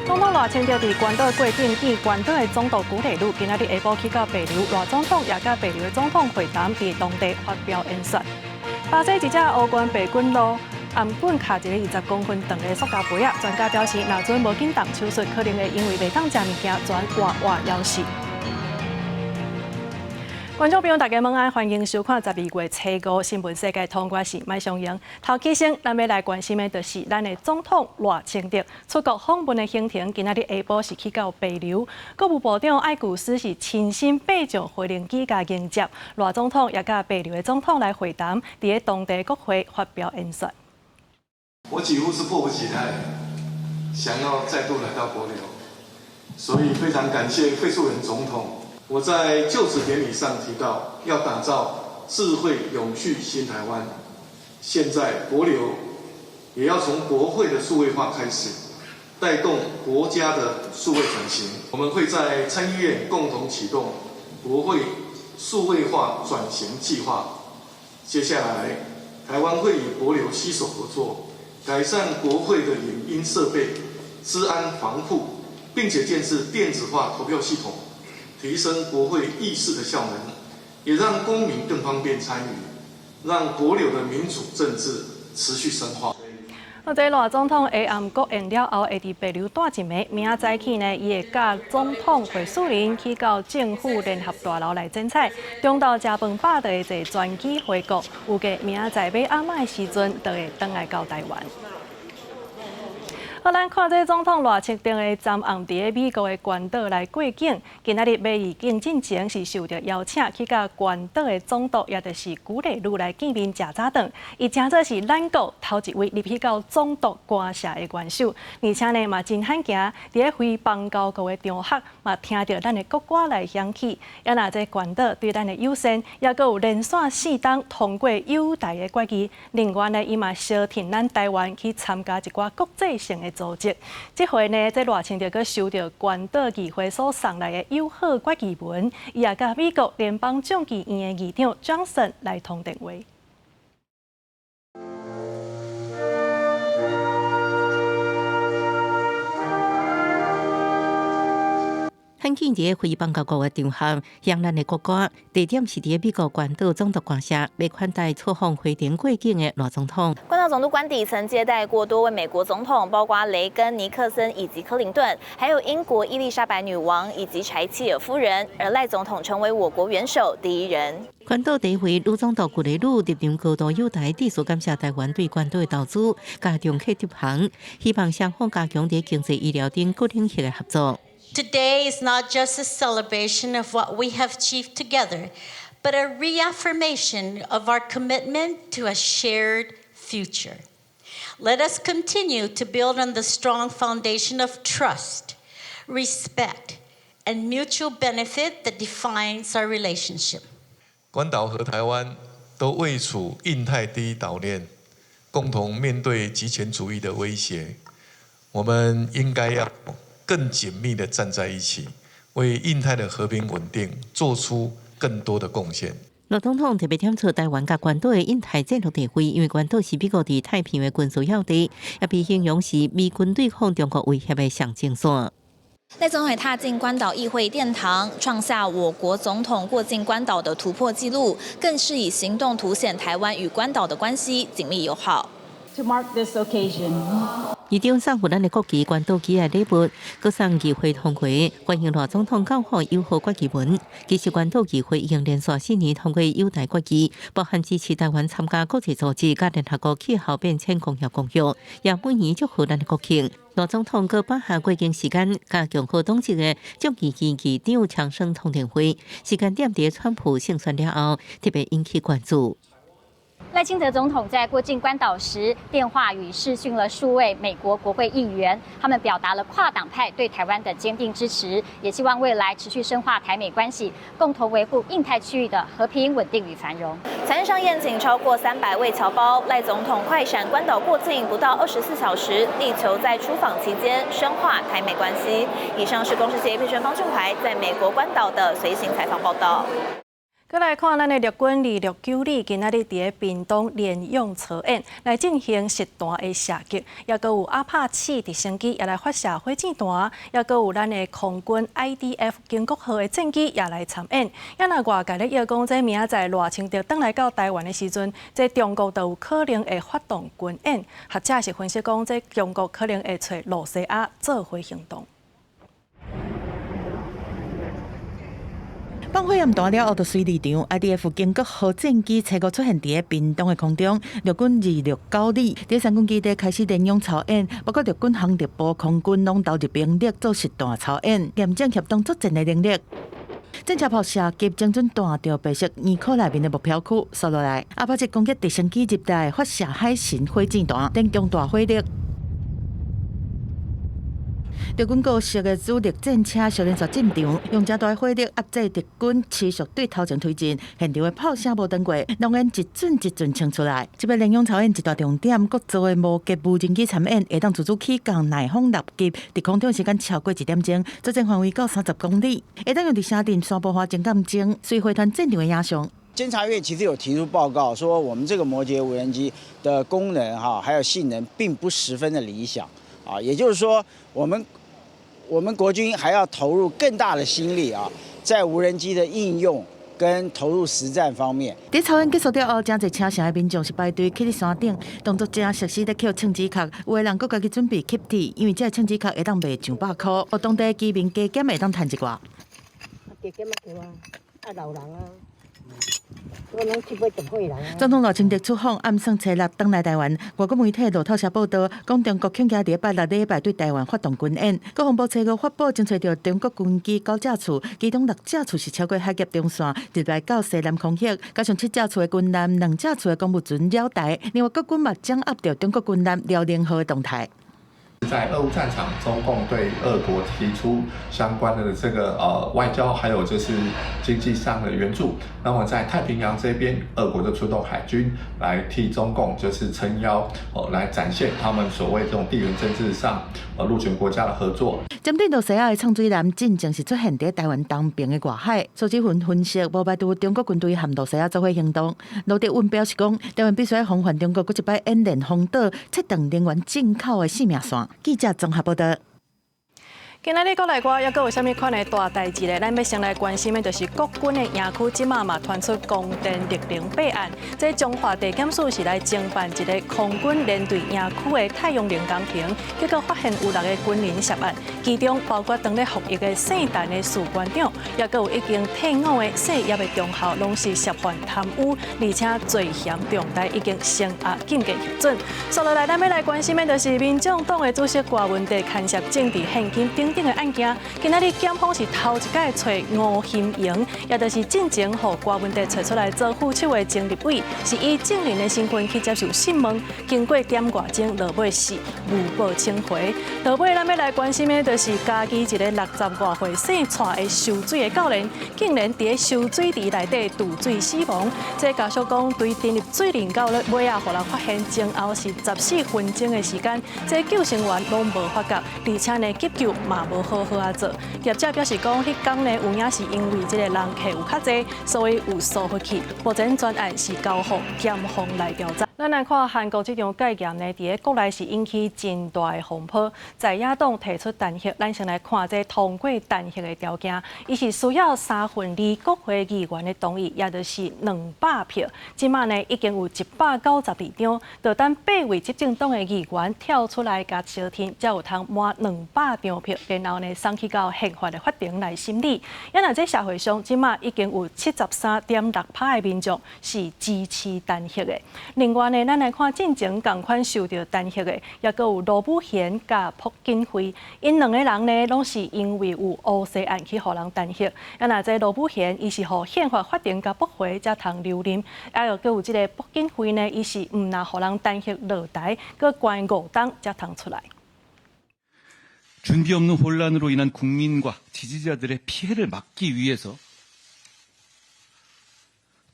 总统赖清德伫关岛过境见关岛的总督古里鲁，今仔日下晡去到帛琉，赖总统也甲帛琉的总统会谈，伫当地发表演说。巴西一只乌关白滚路颔管卡一个20公分长的塑胶杯啊，专家表示，若准无紧动手术，可能会因为袂当食物件，全活枵死。观众朋友，大家晚安，欢迎收看12月初5新闻世界通，我是麦尚英。头起先，咱要来关心的就是咱的总统赖清德出国访问的行程，今仔日下晡是去到帛琉，国务部长艾古斯是亲身爬上飞行机甲迎接赖总统，也甲帛琉的总统来会谈，伫个当地国会发表演说。我几乎是迫不及待，想要再度来到帛琉，所以非常感谢费素人总统。我在就职典礼上提到，要打造智慧永续新台湾。现在帛琉也要从国会的数位化开始，带动国家的数位转型。我们会在参议院共同启动国会数位化转型计划。接下来，台湾会与帛琉携手合作，改善国会的影音设备、治安防护，并且建设电子化投票系统。提升国会议事的效能，也让公民更方便参与，让帛琉的民主政治持续深化。这赖总统下暗国宴了后，会伫帛琉待一暝，明仔早起呢，伊会甲总统惠素林去到政府联合大楼来剪彩，中昼食饭饱的坐专机回国，预计明仔载要暗暝时阵，就会返来到台湾。好，咱看这总统赖清德的暂暗伫个美国的关岛来过境，今仔日要入境进前是受到邀请去甲关岛的总督，也就是古里鲁来见面食早顿。伊真做是咱国头一位入去到总督官舍的元首，而且呢嘛真罕行，伫个非邦交国的场合嘛听到咱的国歌来响起。也那这关岛对咱的友善，也阁有连续4档通过友台的决议。另外呢，伊嘛小挺咱台湾去参加一寡国际性的组织，这回呢，这赖清德阁收到关岛议会所送来的友好决议文，伊也甲美国联邦众议院的议长 Johnson 来通电话。罕见伫个非邦交国的场合，向咱的国歌，地点是伫个美国关岛总督官舍，要款待出访回程过境的赖总统。关岛总督官邸曾接待过多位美国总统，包括雷根、尼克森以及克林顿，还有英国伊丽莎白女王以及柴契尔夫人。而赖总统成为我国元首第1人。关岛第一回女总督古里鲁入场高度友台，致辞感谢台湾对关岛的投资，加重客接行，希望双方加强伫经济、医疗等各领域的合作。Today is not just a celebration of what we have achieved together, but a reaffirmation of our commitment to a shared future. Let us continue to build on the strong foundation of trust, respect, and mutual benefit that defines our relationship. 关岛和台湾都位处印太第一岛链，共同面对极权主义的威胁，我们应该要更紧密地站在一起，为印太的和平稳定做出更多的贡献。赖总统特别点出台湾甲关岛的印太战略地位，因为关岛是美国伫太平洋的军事要地，也被形容是美军对抗中国威胁的上前线。赖总统踏进关岛议会殿堂，创下我国总统过境关岛的突破纪录，更是以行动凸显台湾与关岛的关系紧密友好。To mark this occasion. 议长送赴咱的国旗关岛旗的礼物，阁送议会通过欢迎赖总统交付友好决议文。其实关岛议会已经连续4年通过友台决议，包含支持台湾参加国际组织甲联合国气候变迁公约，也每年祝贺咱的国庆。赖总统阁把下过境时间，甲共和党籍的众议院议长强生通电话，时间点伫川普胜选了后，特别引起关注。赖清德总统在过境关岛时，电话与视讯了数位美国国会议员，他们表达了跨党派对台湾的坚定支持，也希望未来持续深化台美关系，共同维护印太区域的和平、稳定与繁荣。参上宴请超过300位侨胞，赖总统快闪关岛过境不到24小时，力求在出访期间深化台美关系。以上是公视协议评审方俊怀在美国关岛的随行采访报道。再来看咱的陆军269旅今仔日伫个屏东联用操演来进行实弹的射击，也阁有阿帕奇直升机也来发射火箭弹，也阁有咱的空军 IDF 经国号的战机也来参演。也若外界咧要讲，这明仔载赖清德登来到台湾的时阵，这中国就有可能会发动军演。学者是分析讲，这中国可能会找罗西亚做伙行动。放火焰弹了后，就随立场 IDF 经国号战机车五出现伫个屏东的空中，陆军269旅第3军基地开始联用操演，包括陆军航特部、空军拢投入兵力做实弹操演，验证协同作战的能力。战车炮射击精准弹到白色衣裤内面的目标区，扫落来，阿帕奇攻击直升机入台发射海神火箭弹，增强大火力。敌军高速的主力战车小连续进场，用较大火力压制敌军持续对头前推进。现场的炮声无断过，浓烟一阵一阵冲出来。这摆联用操演一大重点，各组的无级无人机参演，会当自主起降耐风6级，伫空中时间超过1点钟，作战范围到30公里，会当用伫山顶山坡花情感钟随回团战场的影像。监察院其实有提出报告说，我们这个摩羯无人机的功能还有性能并不十分的理想也就是说，我们国军还要投入更大的心力在无人机的应用跟投入实战方面。在操演结束了后，真侪车城的民众是排队去伫山顶，动作真熟悉咧捡枪支壳，有的人佫家己准备 keep 铁，因为这枪支壳会当卖上100块，互当地居民加减会当赚一寡。加减老人总统赖清德出访暗算初6登来台湾，外国媒体路透社报道，讲中国恐吓伫8、6礼拜对台湾发动军演。国防部初5发布，侦查到中国军机9架次，其中6架次是超过海峡中线，入来到西南空域，加上7架次的军舰、2架次的公务船绕台。另外，国军嘛掌握到中国军舰辽宁号的动态。在俄乌战场，中共对俄国提出相关的这个外交，还有就是经济上的援助。那么在太平洋这边，俄国就出动海军来替中共就是撑腰，来展现他们所谓这种地缘政治上陆权国家的合作。针对罗西亚的唱水艦进正是出现在台湾东边的外海，苏志云分析，无排除中国军队和罗西亚做伙行动。罗德文表示讲，台湾必须防范中国搁一摆演练封岛，切断能源进口的性命线。记者综合报道。今仔日国内外还阁有啥物款的大代志咧？咱要先来关心的，就是国军的营区即马嘛传出供电608案。这中华地检署是来侦办一个空军连队营区的太阳能工程，结果发现有6个军人涉案，其中包括当咧服役的姓陈的士官长，也阁有已经退伍的姓叶的中校，拢是涉犯贪污，而且罪嫌重大，已经升压警戒核准。接落来，咱要来关心的，就是民众党的主席郭文地牵涉政治现金等等的案件。今仔日检方是头一届找吴欣盈，也就是进前互郭文地找出来做副手的前立委，是以证人的身份去接受讯问，经过点外钟，落尾是无报请回。落尾咱要来关心的，就是家己一个60多岁姓蔡的受水的教练，竟然伫受水池内底渡水死亡。这家属讲，对沉入水里到了尾啊，互人发现前后是14分钟的时间，这救生员拢无发觉，而且呢急救嘛无好好做。业者表示讲，迄天呢有影是因为这个人客有较济，所以有疏忽去。目前专案是交予检方来调查。咱来看韩国这场戒严呢，伫个国内是引起真大的风波。在野党提出弹劾，咱先来看这通过弹劾的条件，伊是需要2/3国会议员的同意，也就是200票。即马呢已经有192张，就等8位执政党的议员跳出来甲相挺，才有通满200张票，然后呢送去到宪法的法庭来审理。因为这社会上即马已经有73.6%的民众是支持弹劾的。另外呢，咱来看进前同款受到弹劾的，也阁有罗武贤甲朴槿惠，因2个人呢，拢是因为有乌西案去互人弹劾。那这罗武贤，伊是互宪法法庭甲驳回才通留任，还有阁有这个朴槿惠呢，伊是唔拿互人弹劾落台，阁关5档才通出来。 준비 없는 혼란으로 인한 국민과 지지자들의 피해를 막기 위해서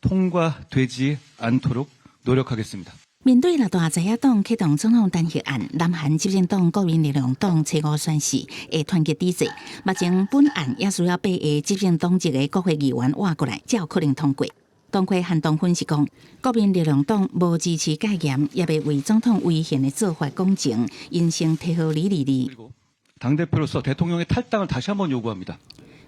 통과되지 않도록 노력하겠습니다. 面对六大在野党启动总统弹劾案，南韩执政党国民力量党初五宣誓会团结抵制。目前本案也需要8个执政党籍的国会议员换过来，才有可能通过。党魁韩东分析讲，国民力量党无支持戒严，也未为总统违宪的做法讲情，因声提号李。 당대표로서 대통령의 탈당을 다시 한번 요구합니다.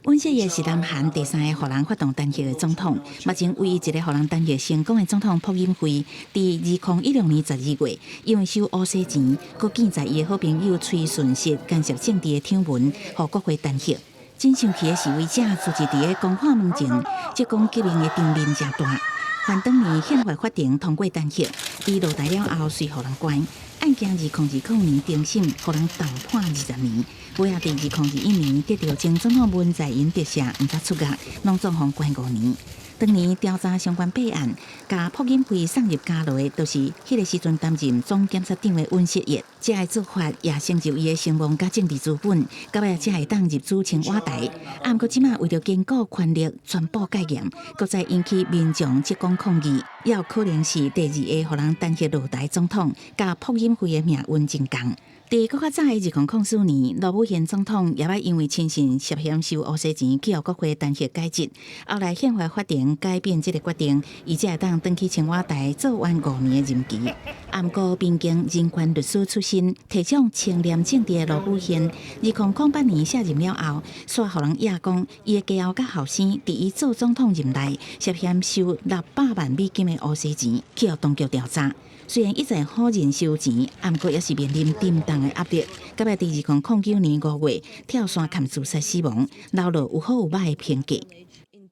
윤锡悦是南韩第3个予人发动弹劾的总统，目前唯一一个予人弹劾成功的总统朴槿惠，在2016年12月，因为收乌西钱，佮建在伊的好朋友崔顺实干涉政治的听闻，互国会弹劾。真生气的示威者自治伫个公化门前，即讲革命的场面真大。反当年宪法法庭通过弹劾，伊落台了后，随互人关。 案件2029年庭审，予人重判20年。尾也伫2021年得到前总统文在寅特赦，毋则出狱，拢总共关5年。当年调查相关弊案，甲朴槿惠送入监牢的，就是迄个时阵担任总检察长的尹锡悦。这个做法也成就伊的声望甲政治资本，到尾才会当入主青瓦台。啊，毋过即马为着坚固权力，宣布戒严，搁再引起民众激光抗议，也有可能是第2个予人弹劾落台总统，甲朴槿惠的命运真共。 伫搁较早的2004年，罗武宪总统也捌因为亲信涉嫌收乌西钱，去互国会弹劾解职。后来宪法法庭改变这个决定，伊才会当转去青瓦台做完5年的任期。啊，毋过边境人权律师出身、提倡清廉政治的罗武宪，2008年卸任了后，煞互人压讲，伊的家后甲后生伫伊做总统任内，涉嫌收600万美金的乌西钱，去互当局调查。 虽然一直好人收钱，啊，毋过也是面临沉重的压力。到尾伫2009年5月跳伞砍自杀死亡，留落有好有歹的评价。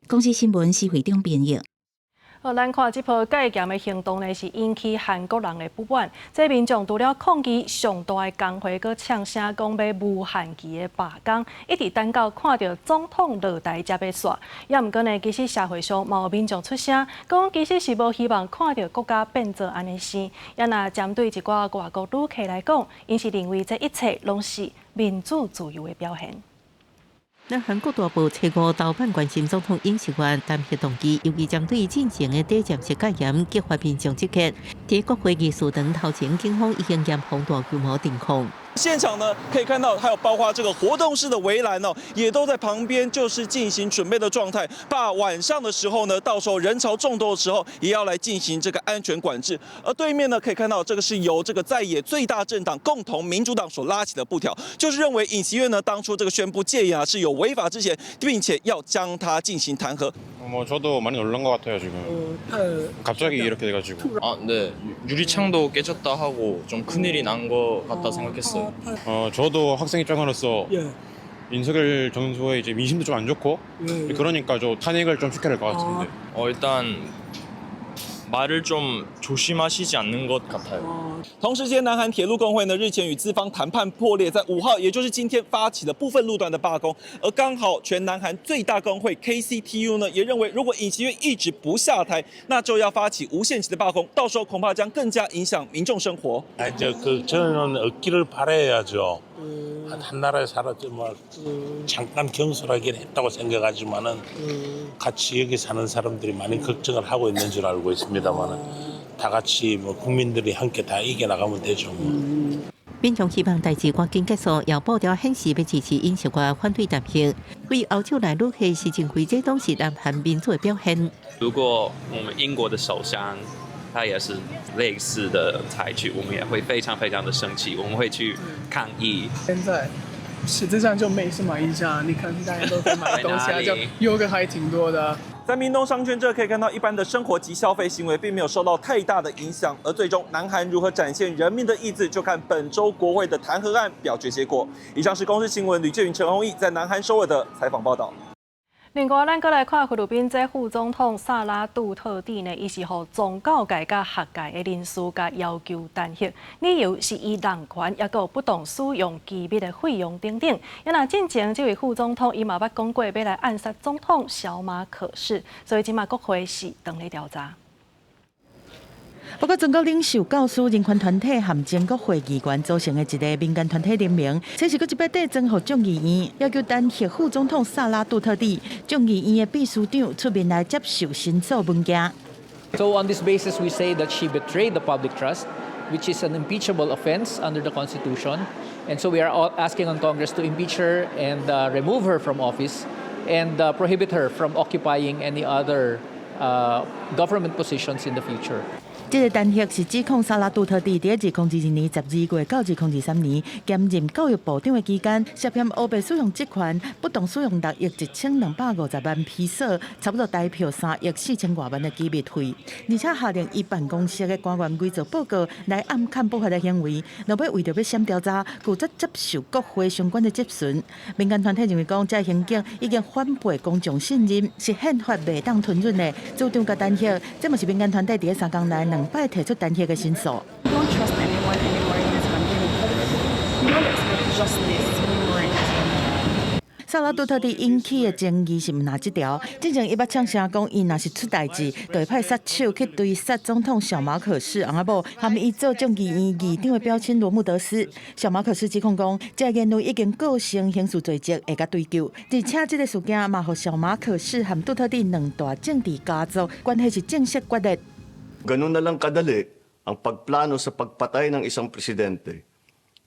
公司新闻是会长编译。 咱看这波戒严的行动呢，是引起韩国人的不满。这民众除了抗议上大的工会，佮呛声讲要无限期的罢工，一直等到看到总统落台才要煞。也毋过呢，其实社会上嘛有民众出声，讲其实是无希望看到国家变做安尼生。也若针对一寡外国旅客来讲，因是认为这一切拢是民主自由的表现。 南韩国大部初5豆瓣关心总统尹锡悦弹劾动机，尤其针对进行的短暂式戒严激发民众集结。在国会议事堂头前，警方已经严防大规模停控。 现场呢，可以看到还有包括这个活动室的围栏哦，也都在旁边，就是进行准备的状态。怕晚上的时候呢，到时候人潮众多的时候，也要来进行这个安全管制。而对面呢，可以看到这个是由这个在野最大政党共同民主党所拉起的布条，就是认为尹锡悦呢当初这个宣布戒严是有违法之嫌，并且要将他进行弹劾。 저도 많이 놀란 것 같아요 지금. 갑자기 이렇게 돼가지고. 아, 네. 유리창도 깨졌다 하고 좀 큰일이 난 것 같다 생각했어요. 저도 학생 입장으로서 윤석열 정부의 이제 민심도 좀 안 좋고 그러니까 저 탄핵을 좀 시켜야 될 것 같은데. 일단 말을 좀 조심하시지 않는 것 같아요. 同时间，南韩铁路工会呢日前与资方谈判破裂，在5号，也就是今天发起了部分路段的罢工。而刚好全南韩最大工会 KCTU 呢也认为，如果尹锡悦一直不下台，那就要发起无限期的罢工，到时候恐怕将更加影响民众生活。저는 얻기를 바라야죠. 한 나라에 살았지 뭐 잠깐 경솔하긴 했다고 생각하지만은 같이 여기 사는 사람들이 많이 걱정을 하고 있는 줄 알고 있습니다만은 다 같이 뭐 국민들이 함께 다 이겨 나가면 되죠. 民众希望代志赶紧结束，要报条显示要支持尹锡悦反对弹劾。为欧洲来旅客是认为这都是南韩民主的表现。如果我们英国的首相他也是类似的采取，我们也会非常非常的生气，我们会去抗议。现在实质上就没什么影响，你看大家都在买东西啊，就优惠还挺多的。 在明东商圈这可以看到，一般的生活及消费行为并没有受到太大的影响，而最终南韩如何展现人民的意志，就看本周国会的弹劾案表决结果。以上是公视新闻吕建云、陈宏毅在南韩首尔的采访报道。 另外，咱搁来看菲律宾这副总统萨拉杜特地呢，伊是互宗教界甲学界的人士甲要求弹劾，理由是伊滥权，也有不当使用机密的费用等等。也那进前这位副总统伊嘛捌讲过要来暗杀总统小马可士，所以今嘛国会是等咧调查。 不过，全国领袖、教师、人权团体和全国会议员组成的一个民间团体联名，这是搁一摆底征互众议院，要求弹劾副总统萨拉杜特地。众议院的秘书长出面来接受申诉文件。So on this basis, we say that she betrayed the public trust, which is an impeachable offense under the Constitution. And so we are all asking on Congress to impeach her and remove her from office and prohibit her from occupying any other government positions in the future. 这个单核是指控萨拉杜特地在2021年12月到2023年兼任教育部长的期间，涉嫌污蔑使用职权，不当使用6亿1250万披索，差不多台票3亿4000多万的机密费，而且下令伊办公室的官员伪造报告来暗砍不法的行为，若要为着要闪调查，拒绝接受国会相关的质询。民间团体认为讲，这行径已经反背公众信任，是宪法袂当吞润的。主张甲单核，这嘛是民间团体伫3天内2摆提出单核的申诉。萨拉杜特地引起的争议是毋哪一条？之前伊捌呛声讲，伊若是出代志，就会派杀手去追杀总统小马可仕，阿某含伊做众议院议长的标签罗姆德斯。小马可仕指控讲，这言论已经构成刑事罪责，会甲追究。而且这个事件嘛，互小马可仕和杜特地2大政治家族关系是正式决裂。Ganun na lang kadali ang pagplano sa pagpatay ng isang presidente.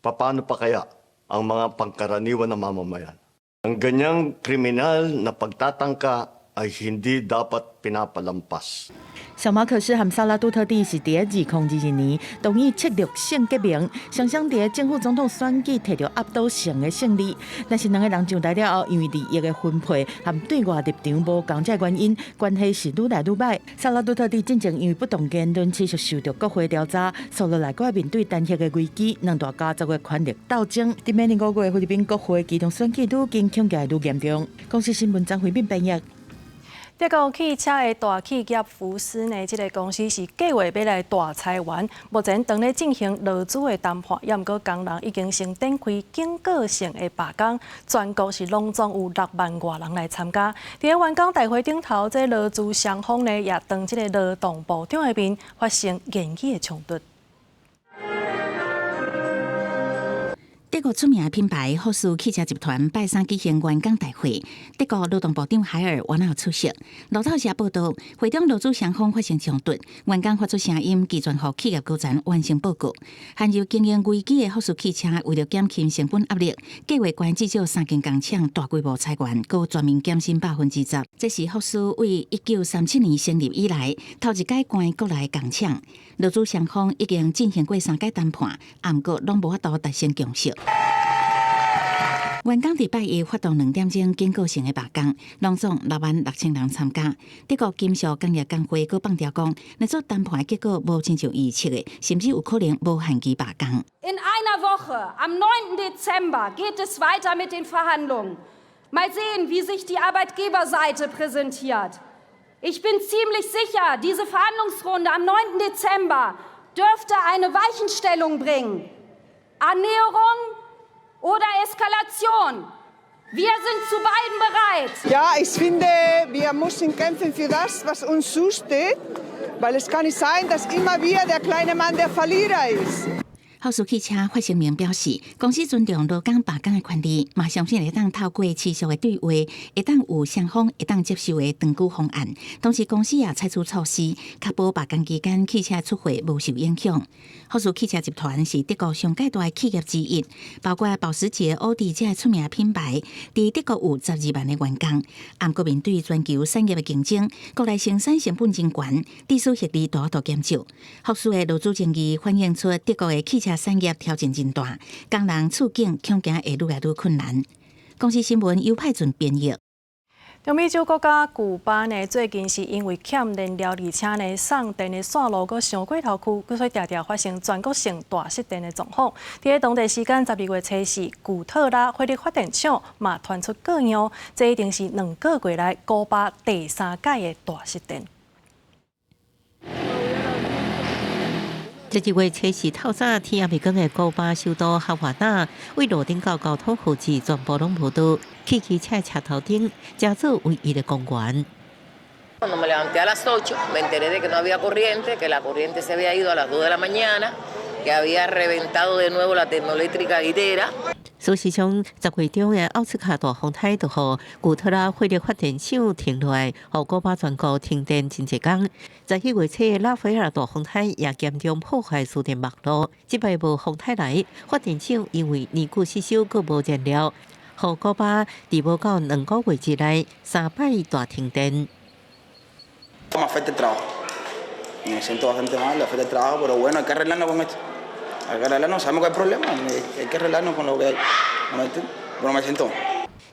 Paano pa kaya ang mga pangkaraniwan na mamamayan? Ang ganyang kriminal na pagtatangka ay hindi dapat pinapalampas. 小马可仕和萨拉杜特地是伫2021年同意策略性革命，双双伫政府总统选举摕到压倒性的胜利。但是2个人上台了后，因为利益的分配和对外立场无共这原因，关系是愈来愈歹。萨拉杜特地进前因为不当言论持续受到国会调查，所落来个面对单核的危机，2大家族的权力斗争。伫明年5月菲律宾国会机动选举愈近，恐惊愈严重。公司新闻张惠敏编译。德国汽车的大企业福斯呢，这个公司是计划要来大裁员，目前正在进行劳资的谈判，也毋过工人已经先展开警告性的罢工，全国是拢总有6万多人来参加。伫个员工大会顶头，这劳资双方呢也当这个劳动部长的面发生言语的冲突。德国出名的品牌福斯汽车集团拜三举行员工大会，德国劳动部长海尔原有出席。路透社报道，会中劳资双方发生冲突，员工发出声音，寄存予企业高层完成报告。陷入经营危机的福斯汽车，为了减轻成本压力，计划关至少3间工厂大规模裁员，佮全面减薪10%。这是福斯为1937年成立以来头一届关国内工厂。劳资双方已经进行过3届谈判，不过拢无法度达成共识。员工伫拜一发动2点钟警告性的罢工，拢总6万6千人参加。德国金属工业工会佮放调讲，若做谈判结果无亲像预测的，甚至有可能无限期罢工。In einer Woche, am 9. Dezember, geht es weiter mit den Verhandlungen. Mal sehen, wie sich die Arbeitgeberseite präsentiert. Ich bin ziemlich sicher, diese Verhandlungsrunde am 9. Dezember dürfte eine Weichenstellung bringen. Annäherung oder Eskalation. Wir sind zu beiden bereit. Ja, ich finde, wir müssen kämpfen für das, was uns zusteht, weil es kann nicht sein, dass immer wieder der kleine Mann der Verlierer ist. 福斯汽车发声明表示，公司尊重劳工罢工的权利，嘛相信会当透过持续的对话，会当有双方会当接受的长久方案。同时，公司也采取措施，确保罢工期间汽车出货无受影响。福斯汽车集团是德国上界大的企业之一，包括保时捷、奥迪这出名的品牌，伫德国有12万的员工。不过面对全球产业的竞争，国内生产成本真悬，地属效率大大减少。福斯的劳资争议反映出德国的汽车产业挑战真大，工人处境恐惊会愈来愈困难。公司新闻由派准编译。中美洲国家古巴呢，最近是因为欠燃料，而且呢送电的线路阁上过头区，所以常常发生全国性大失电的状况。伫当地时间12月初4，古特拉火力发电厂嘛传出告样，这一定是2个月来古巴第3届的大失电。这一月初4透早天也未光的古巴首都哈瓦那，为路顶到交通负责全部拢无倒，汽机车车头顶加做唯一的公园。Cuando me levanté a las 8, me enteré de que no había corriente, que la corriente se había ido a las 2 de la mañana, que había reventado de nuevo la termoeléctrica Guitera. 事实上，10月中的奥斯卡大风台就予古特拉火力发电厂停落来，予古巴全国停电真侪天。11月初的拉斐尔大风台也严重破坏输电网络。即摆无风台来，发电厂因为年久失修，佮无燃料，予古巴伫无到2个月之内3摆大停电。Afecta el trabajo. Me siento bastante mal, afecta el trabajo, pero bueno, hay que arreglarnos con esto. Hay que arreglarnos, sabemos que hay problemas, hay que arreglarnos con lo que hay. Pero me siento.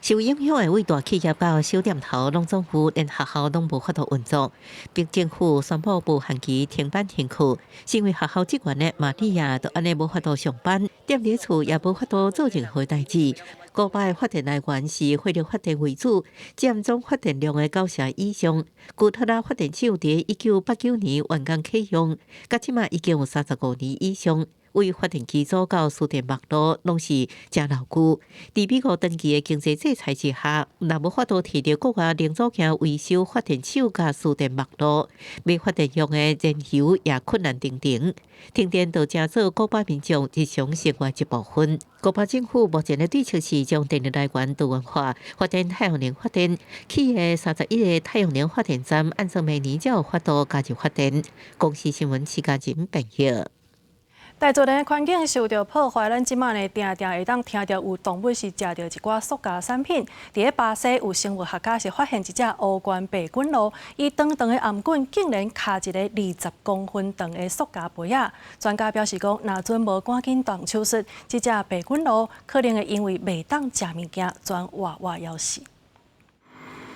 受影响的伟大企业到小店头，拢总府连学校拢无法度运作，并政府宣布无限期停班停课。身为学校职员的玛利亚，都安尼无法度上班，踮伫厝也无法度做任何代志。古巴的发电来源是火力发电为主，占总发电量的90%以上。古特拉发电厂伫1989年完工启用，到即马已经有35年以上。为发电机组到输电网络拢是真牢固。伫美国长期的经济制裁之下，若无法度摕到国外零组件维修发电厂甲输电网络，买发电用的燃油也困难重重。停电就成做古巴民众日常生活一部分。古巴政府目前的对策是将电力来源多元化，发展太阳能发电。企业31个太阳能发电站，按照每年才有法度加入发电。公司新闻徐家仁报道。大自然的环境受到破坏，咱即摆呢，定会当听到有动物是食到一寡塑胶产品。伫巴西有生物学家是发现一只乌冠白滚螺，伊长长的颔棍竟然卡一个20公分长的塑胶杯仔。专家表示讲，若准无赶紧动手术，这只白滚螺可能会因为袂当食物件，全活活枵死。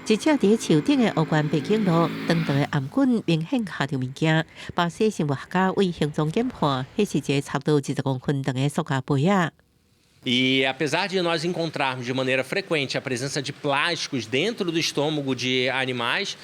一只伫树顶的乌冠白颈螺，长长的颔棍明显卡着物件。巴西生物学家为形状检判，迄是一个差不多20公分长的塑胶杯仔。E apesar de nós encontrarmos de maneira frequente a presença de plásticos dentro do estômago de animais,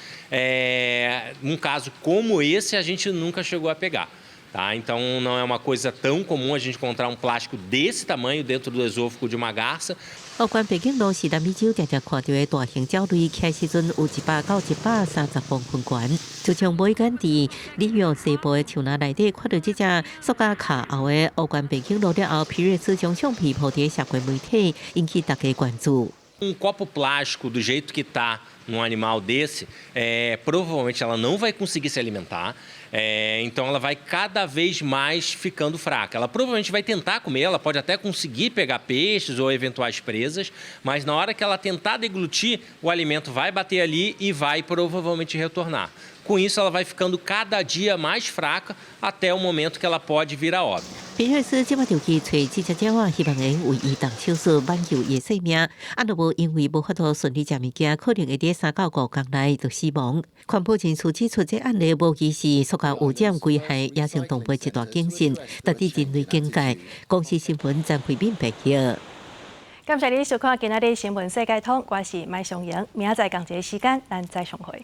num caso como esse a gente nunca chegou a pegar. Tá? Então não é uma coisa tão comum a gente encontrar um plástico desse tamanho dentro do esôfago de uma garça. 乌冠白颈螺是南美洲常常看到的大型鸟类，起时阵有100到130公分悬。就像每间伫里约西部的树林内底看到这只塑胶卡后的乌冠白颈螺了后，皮瑞斯将相片抛伫社会媒体，引起大家关注。Copo plástico do jeito que está num animal desse, provavelmente ela não vai conseguir se alimentar. Então ela vai cada vez mais ficando fraca. Ela provavelmente vai tentar comer, ela pode até conseguir pegar peixes ou eventuais presas, mas na hora que ela tentar deglutir, o alimento vai bater ali e vai provavelmente retornar. Com isso, ela vai ficando cada dia mais fraca até o momento que ela pode vir a óbito. 皮瑞斯即摆就去找这只鸟仔，希望能为伊动手术挽救伊的性命。若无因为无法度顺利食物件，可能会伫3到5天内就死亡。环保人士指出，这案例无疑是塑胶污染危害野生动物一大警讯，值得人类警戒。公司新闻张慧敏报道。感谢你收看今仔日新闻世界通，我是麦尚莹，明仔载同一个时间咱再相会。